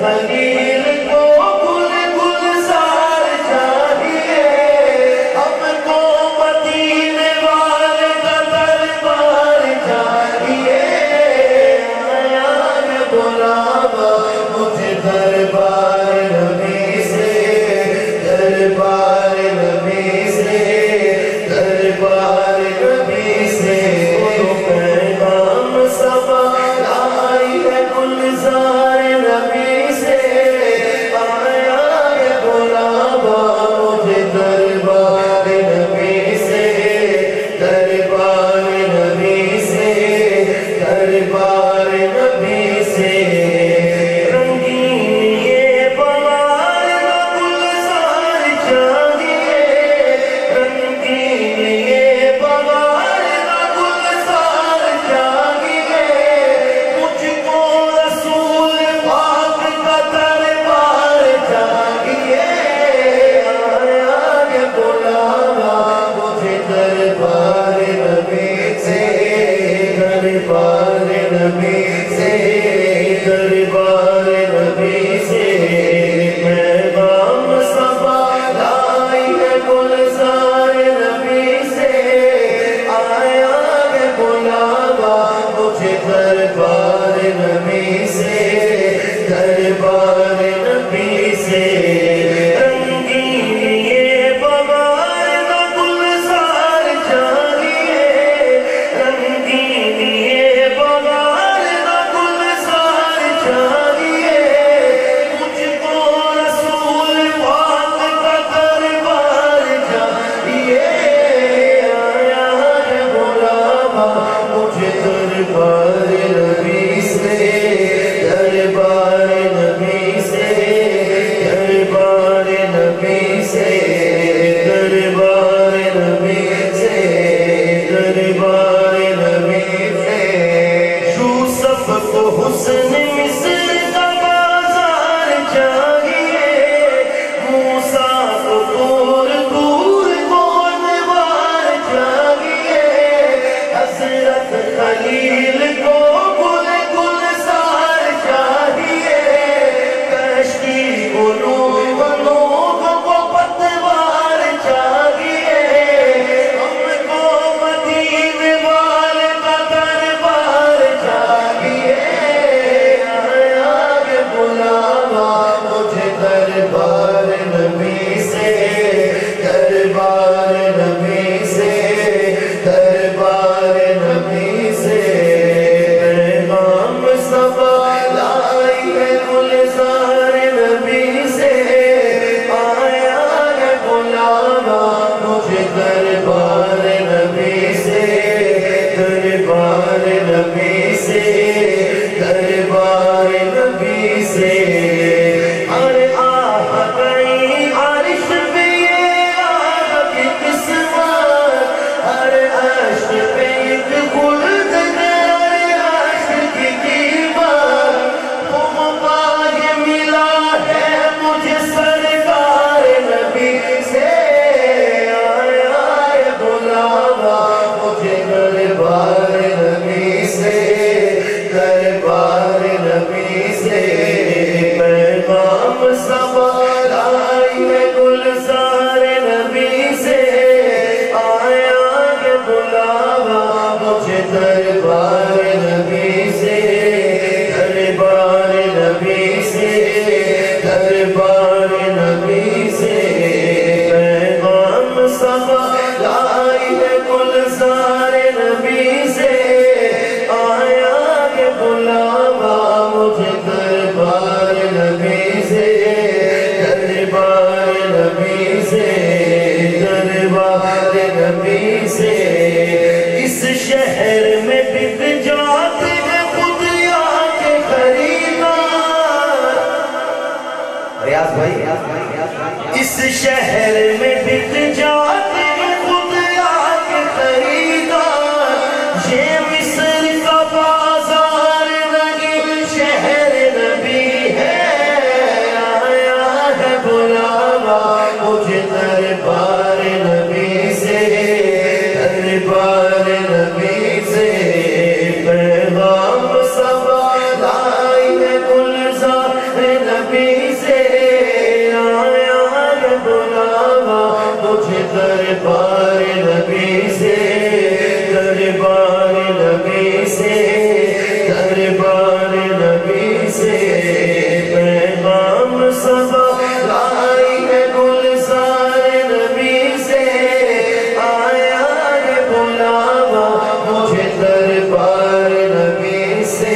خلیل کو گل گلزار چاہیے، ہم کو مدینے والے کا دربار چاہیے، آیا ہے بلاوا مجھے دربار نبی سے، دربار نبی سے، دربار نبی سے، پیغام سبا لائی ہے گلزار نبی سے، آیا ہے بلاوا مجھے دربار نبی سے، دربار نبی سے، دربار نبی سے، رنگین یہ بہار کا گلزار چاہیے، رنگین یہ بہار کا گلزار چاہیے، مجھ کو رسول پاک کا دربار چاہیے، آیا ہے بلاوا مجھے دربار نبی سے، دربار نبی سے، دربار نبی سے، پیغام سبا لائی ہے گلزار نبی سے، آیا ہے بلاوا مجھے دربار نبی سے، دربار نبی سے، رنگین یہ بہار کا گلزار چاہیے، رنگین یہ بہار کا گلزار چاہیے، مجھ کو رسول پاک کا دربار چاہیے، آیا ہے بلاوا مجھے دربار نبی سے، دربار نبی سے، دربار نبی سے، دربار نبی سے، دربار نبی سے، یوسف کو حسن مصر کا بازار چاہیے، موسیٰ کو دور دور کو انوار چاہیے، حضرت خلیل کو گل گلزار چاہیے، کشتی کو نوح کو پتوار چاہیے، ہم کو مدینے والے کا دربار چاہیے، آیا ہے بلاوا مجھے دربار نبی سے، دربار نبی سے، دربار نبی سے، پیغام سبا لائی ہے گلزار نبی سے، آیا ہے بلاوا مجھے دربار نبی سے، دربار نبی سے، دربار نبی سے، ارے آہ گئی عرش پہ یہ آہ کی قسمت، ارے عرش پہ ایک خلد ہے، ارے عرش کی قیمت، تم پائے ملا ہے مجھے سرکار نبی سے، آیا ہے بلاوا مجھے دربار نبی سے، دربار نبی سے، پیغام سبا لائی ہے گلزار نبی سے، آیا ہے بلاوا مجھے دربار نبی سے، دربار نبی سے، دربار نبی سے، پیغام سبا لائی ہے گلزار نبی سے، آیا ہے بلاوا مجھے دربار نبی سے، دربار نبی سے، دربار نبی سے، اس شہر میں بک جاتے ہیں خود یہاں کے خریدار، ریاض بھائی، اس شہر میں بک جاتے ہیں خود یہاں کے خریدار، یہ مصر کا بازار نہیں شہر نبی ہے، آیا ہے بلاوا مجھے دربار نبی سے، دربار نبی سے، پیغام سبا لائی ہے گلزار سے پیغام صبا لائی ہے گلزار نبی سے آیا ہے بلاوا مجھے دربار نبی سے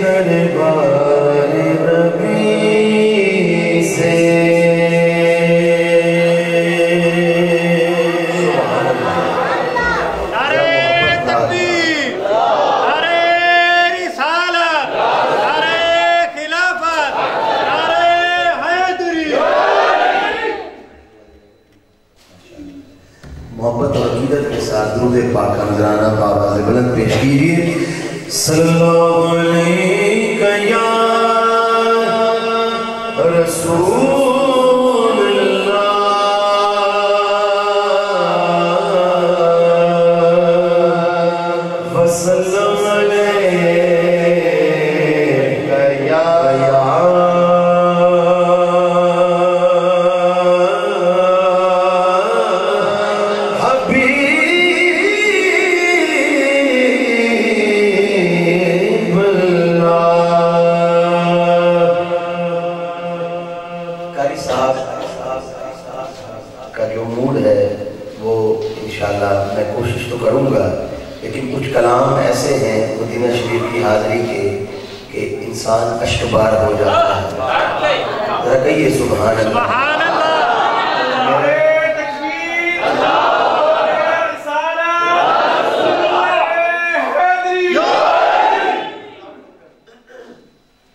دربار نبی سے محبت اور عقیدت کے ساتھ درود پاک کا نذرانہ بآواز بلند پیش کیجیے. صلی اللہ علیہ یا رسول اللہ وسلم علیہ یا کا جو موڈ ہے وہ انشاءاللہ میں کوشش تو کروں گا، لیکن کچھ کلام ایسے ہیں مدینہ شریف کی حاضری کے کہ انسان اشکبار ہو جاتا ہے. ذرا کہیے سبحان اللہ.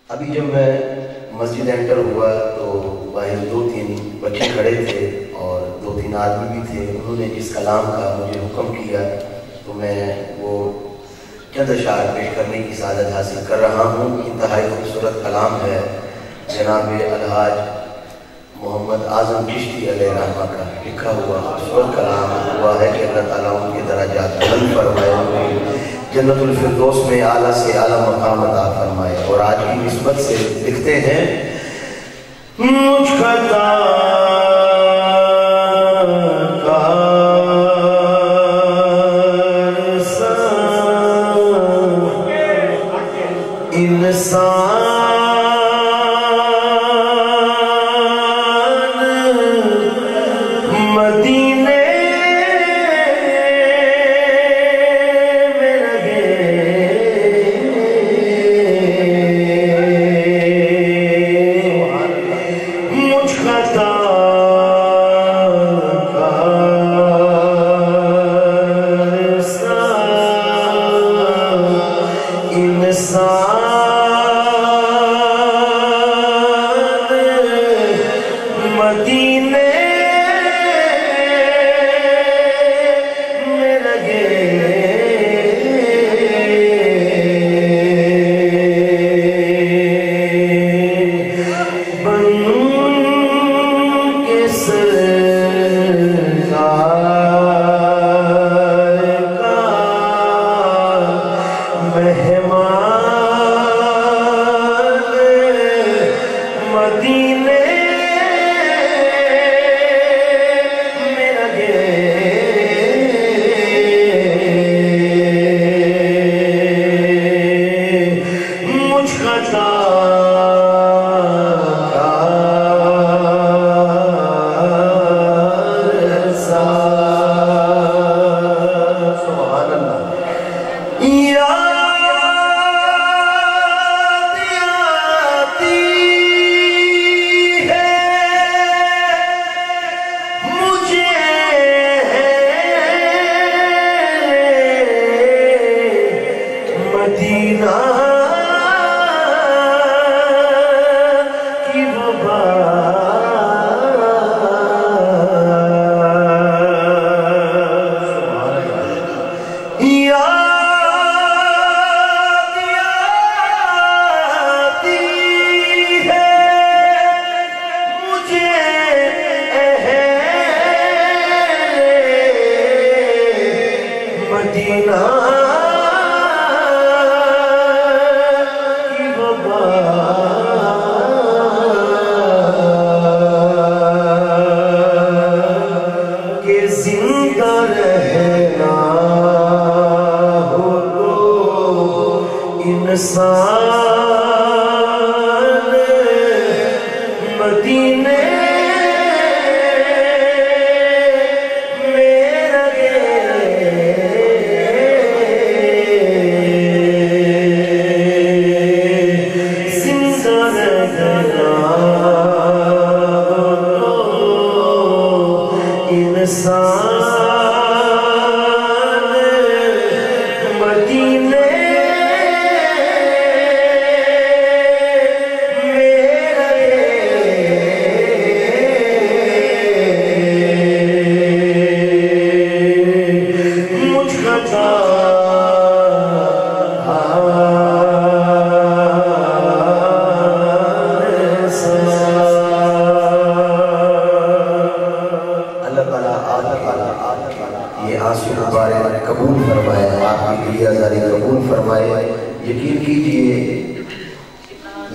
ابھی جب میں مسجد انٹر ہوا تو باہر 2-3 بچے کھڑے تھے اور 2-3 آدمی بھی تھے. انہوں نے جس کلام کا مجھے حکم کیا تو میں وہ چند اشعار پیش کرنے کی سعادت حاصل کر رہا ہوں. انتہائی خوبصورت کلام ہے جناب الحاج محمد اعظم چشتی علیہ رحمہ کا لکھا ہوا خوبصورت کلام ہوا ہے کہ اللہ تعالیٰ ان کے درجات بلند فرمائے، جنت الفردوس میں اعلیٰ سے اعلیٰ مقام عطا فرمائے. اور آج کی نسبت سے لکھتے ہیں مجھ خطا انسان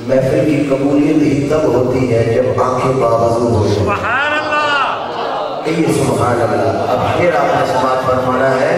محفل کی قبولیت ہی تب ہوتی ہے جب آنکھیں باوضو ہو جائیں۔ سبحان اللہ، یہ سبحان اللہ۔ اب پھر آپ نے سماعت فرمانا ہے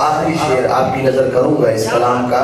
آخری شعر آپ کی نظر کروں گا اس کلام کا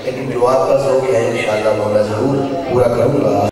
لیکن جو آپ کا ذوق ہے انشاءاللہ میں ضرور پورا کروں گا۔